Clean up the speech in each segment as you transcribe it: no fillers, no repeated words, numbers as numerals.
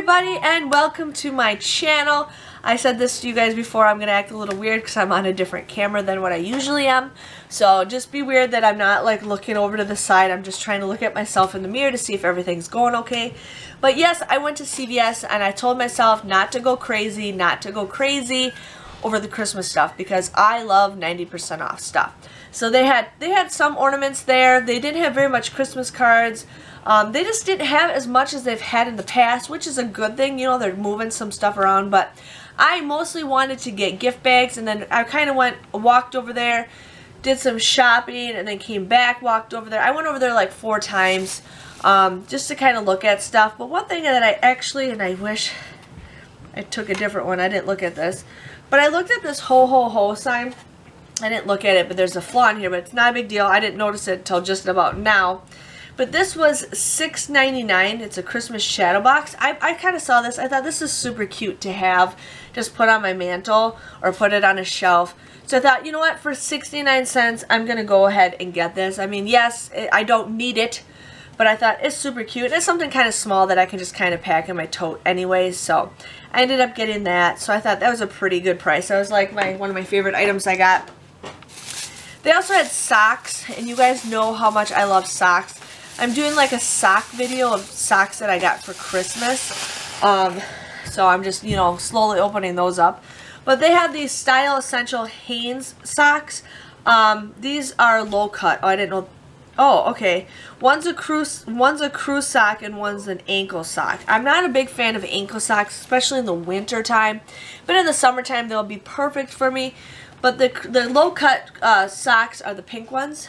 everybody, and welcome to my channel. I said this to you guys before, I'm going to act a little weird because I'm on a different camera than what I usually am. So just be weird that I'm not like looking over to the side. I'm just trying to look at myself in the mirror to see if everything's going okay. But yes, I went to CVS and I told myself not to go crazy, over the Christmas stuff because I love 90% off stuff. So they had some ornaments there. They didn't have very much Christmas cards. They just didn't have as much as they've had in the past, which is a good thing. You know, they're moving some stuff around, but I mostly wanted to get gift bags, and then I kind of walked over there, did some shopping, and then came back, walked over there. I went over there like 4 times just to kind of look at stuff. But one thing that I actually, and I wish I took a different one, I didn't look at this, but I looked at this ho ho ho sign. I didn't look at it, but there's a flaw in here, but it's not a big deal. I didn't notice it until just about now. But this was $6.99. It's a Christmas shadow box. I kind of saw this. I thought this is super cute to have just put on my mantle or put it on a shelf. So I thought, you know what, for 69 cents, I'm going to go ahead and get this. I mean, yes, I don't need it, but I thought it's super cute. It's something kind of small that I can just kind of pack in my tote anyways. So I ended up getting that. So I thought that was a pretty good price. That was like one of my favorite items I got. They also had socks, and you guys know how much I love socks. I'm doing like a sock video of socks that I got for Christmas. So I'm just, you know, slowly opening those up. But they have these Style Essential Hanes socks. These are low cut. Oh, I didn't know. Oh, okay. One's a crew sock and one's an ankle sock. I'm not a big fan of ankle socks, especially in the winter time. But in the summertime, they'll be perfect for me. But the low cut socks are the pink ones,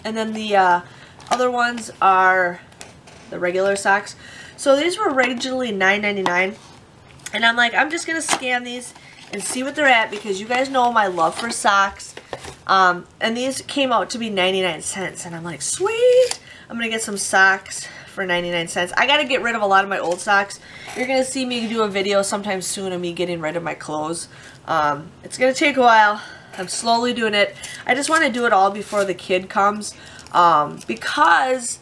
and then the other ones are the regular socks. So these were originally $9.99, and I'm like, I'm just gonna scan these and see what they're at because you guys know my love for socks. And these came out to be 99 cents, and I'm like, sweet! I'm gonna get some socks for 99 cents. I gotta get rid of a lot of my old socks. You're gonna see me do a video sometime soon of me getting rid of my clothes. It's gonna take a while. I'm slowly doing it. I just want to do it all before the kid comes, because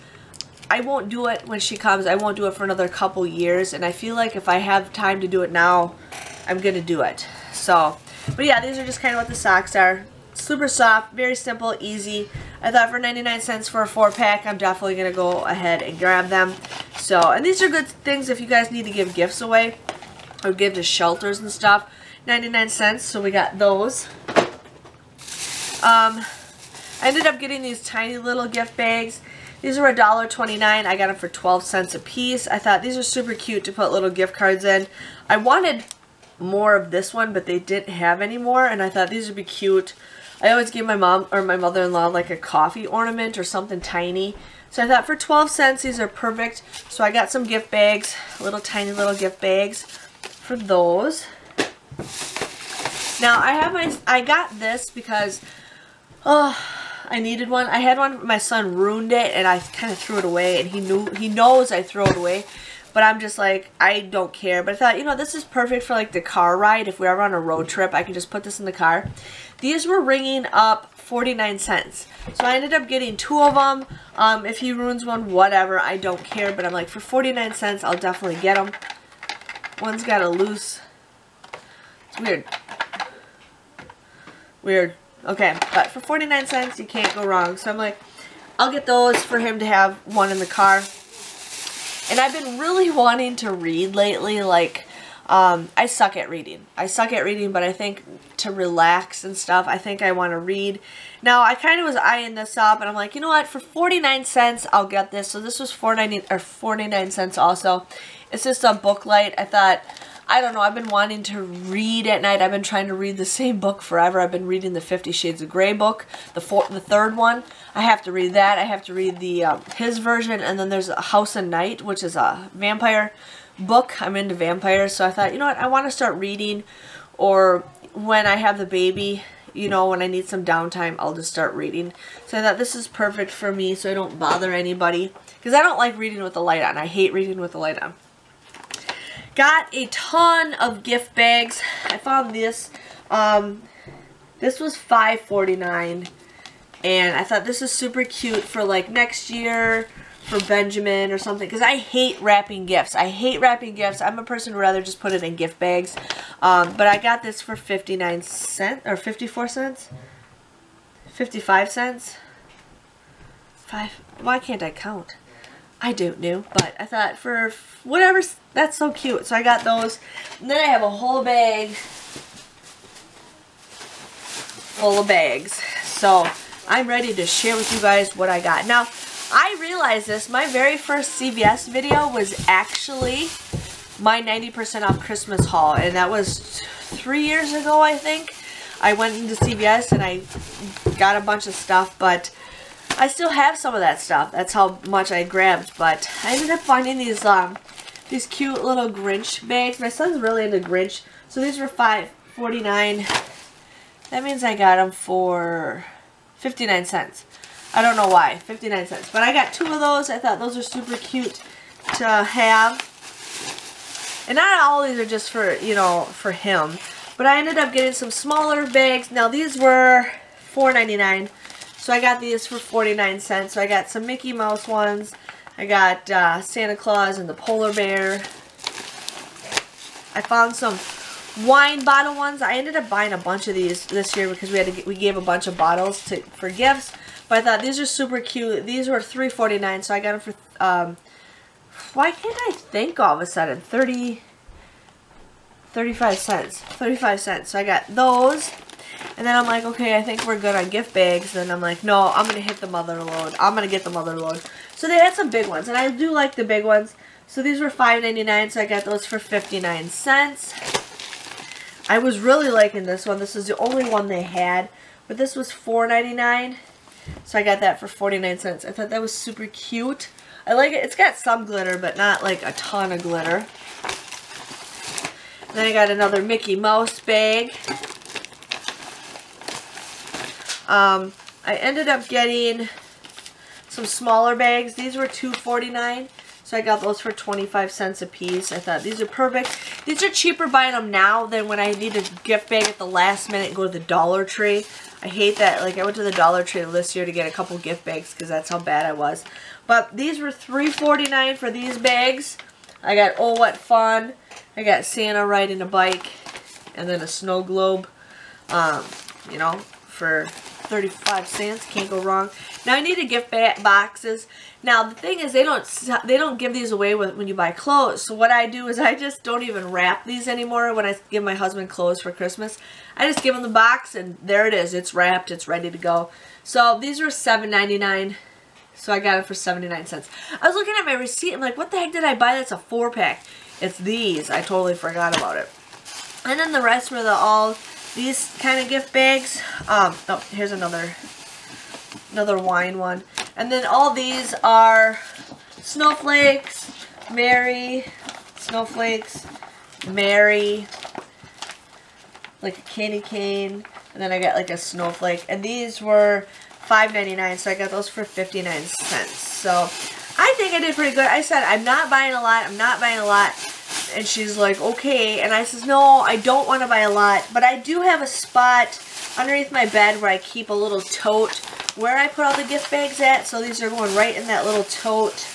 I won't do it when she comes. I won't do it for another couple years, and I feel like if I have time to do it now, I'm gonna do it. So, but yeah, these are just kind of what the socks are. Super soft, very simple, easy. I thought for 99 cents for a 4-pack, I'm definitely gonna go ahead and grab them. So, and these are good things if you guys need to give gifts away or give to shelters and stuff. 99 cents, so we got those. I ended up getting these tiny little gift bags. These were $1.29. I got them for 12 cents a piece. I thought these are super cute to put little gift cards in. I wanted more of this one, but they didn't have any more, and I thought these would be cute. I always give my mom or my mother-in-law like a coffee ornament or something tiny. So I thought for 12 cents, these are perfect. So I got some gift bags, tiny little gift bags for those. Now I got this because I needed one. I had one, my son ruined it, and I kind of threw it away, and he knows I throw it away, but I'm just like, I don't care. But I thought, you know, this is perfect for like the car ride. If we're ever on a road trip, I can just put this in the car. These were ringing up 49 cents. So I ended up getting 2 of them. If he ruins one, whatever, I don't care, but I'm like, for 49 cents, I'll definitely get them. One's got a loose, it's weird. Weird. Okay, but for 49 cents, you can't go wrong. So I'm like, I'll get those for him to have one in the car. And I've been really wanting to read lately. Like, I suck at reading. But I think to relax and stuff, I think I want to read. Now, I kind of was eyeing this up, and I'm like, you know what? For 49 cents, I'll get this. So this was $49 cents also. It's just a book light. I thought, I don't know, I've been wanting to read at night. I've been trying to read the same book forever. I've been reading the 50 Shades of Grey book, the third one. I have to read that. I have to read the his version, and then there's a House of Night, which is a vampire book. I'm into vampires, so I thought, you know what, I want to start reading, or when I have the baby, you know, when I need some downtime, I'll just start reading. So I thought this is perfect for me so I don't bother anybody, because I don't like reading with the light on. I hate reading with the light on. Got a ton of gift bags. I found this. This was $5.49. And I thought this is super cute for like next year for Benjamin or something, because I hate wrapping gifts. I hate wrapping gifts. I'm a person who would rather just put it in gift bags. But I got this for 59 cents or 54 cents. 55 cents. Why can't I count? I don't know, but I thought for whatever, that's so cute. So I got those. And then I have a whole bag full of bags. So I'm ready to share with you guys what I got. Now, I realized this. My very first CVS video was actually my 90% off Christmas haul. And that was 3 years ago, I think. I went into CVS and I got a bunch of stuff, but I still have some of that stuff. That's how much I grabbed. But I ended up finding these cute little Grinch bags. My son's really into Grinch. So these were $5.49. That means I got them for 59 cents. I don't know why, 59 cents. But I got 2 of those. I thought those are super cute to have. And not all of these are just for, you know, for him. But I ended up getting some smaller bags. Now these were $4.99. So I got these for 49 cents. So I got some Mickey Mouse ones. I got Santa Claus and the polar bear. I found some wine bottle ones. I ended up buying a bunch of these this year because we gave a bunch of bottles for gifts. But I thought these are super cute. These were $3.49, so I got them for why can't I think all of a sudden? 35 cents. 35 cents. So I got those. And then I'm like, okay, I think we're good on gift bags. Then I'm like, no, I'm going to hit the mother load. I'm going to get the mother load. So they had some big ones. And I do like the big ones. So these were $5.99. So I got those for 59 cents. I was really liking this one. This is the only one they had. But this was $4.99. So I got that for 49 cents. I thought that was super cute. I like it. It's got some glitter, but not like a ton of glitter. Then I got another Mickey Mouse bag. I ended up getting some smaller bags. These were $2.49. So I got those for 25 cents a piece. I thought these are perfect. These are cheaper buying them now than when I need a gift bag at the last minute and go to the Dollar Tree. I hate that. Like, I went to the Dollar Tree this year to get a couple gift bags because that's how bad I was. But these were $3.49 for these bags. I got Oh What Fun. I got Santa riding a bike. And then a snow globe. You know, for 35 cents. Can't go wrong. Now I needed gift boxes. Now the thing is, they don't give these away when you buy clothes. So what I do is I just don't even wrap these anymore when I give my husband clothes for Christmas. I just give him the box and there it is. It's wrapped. It's ready to go. So these were $7.99. So I got it for 79 cents. I was looking at my receipt. I'm like, what the heck did I buy? That's a 4-pack. It's these. I totally forgot about it. And then the rest were all these kind of gift bags. Oh, here's another wine one. And then all these are snowflakes, Mary, snowflakes, Mary, like a candy cane, and then I got like a snowflake. And these were $5.99, so I got those for 59 cents. So I think I did pretty good. I said, I'm not buying a lot, I'm not buying a lot. And she's like, okay. And I says, no, I don't want to buy a lot. But I do have a spot underneath my bed where I keep a little tote where I put all the gift bags at. So these are going right in that little tote.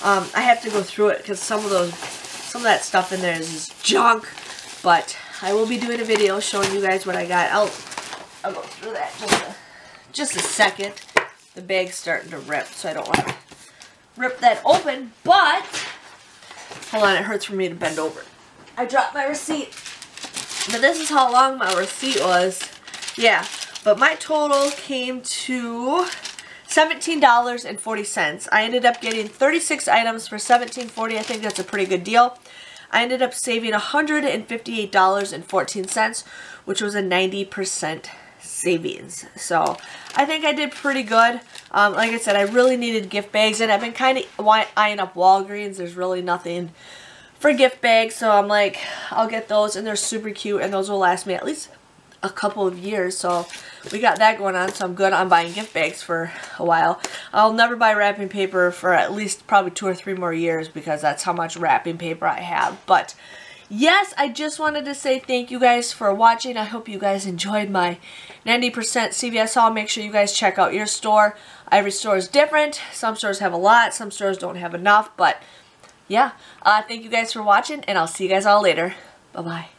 I have to go through it because some of that stuff in there is junk. But I will be doing a video showing you guys what I got. I'll go through that just a second. The bag's starting to rip, so I don't want to rip that open. But hold on, it hurts for me to bend over. I dropped my receipt. But this is how long my receipt was. Yeah, but my total came to $17.40. I ended up getting 36 items for $17.40. I think that's a pretty good deal. I ended up saving $158.14, which was a 90% savings. So I think I did pretty good. Like I said, I really needed gift bags, and I've been kind of eyeing up Walgreens. There's really nothing for gift bags, so I'm like, I'll get those, and they're super cute, and those will last me at least a couple of years. So we got that going on, so I'm good on buying gift bags for a while. I'll never buy wrapping paper for at least probably 2 or 3 more years because that's how much wrapping paper I have. But yes, I just wanted to say thank you guys for watching. I hope you guys enjoyed my 90% CVS haul. Make sure you guys check out your store. Every store is different. Some stores have a lot, some stores don't have enough, but yeah. Thank you guys for watching, and I'll see you guys all later. Bye-bye.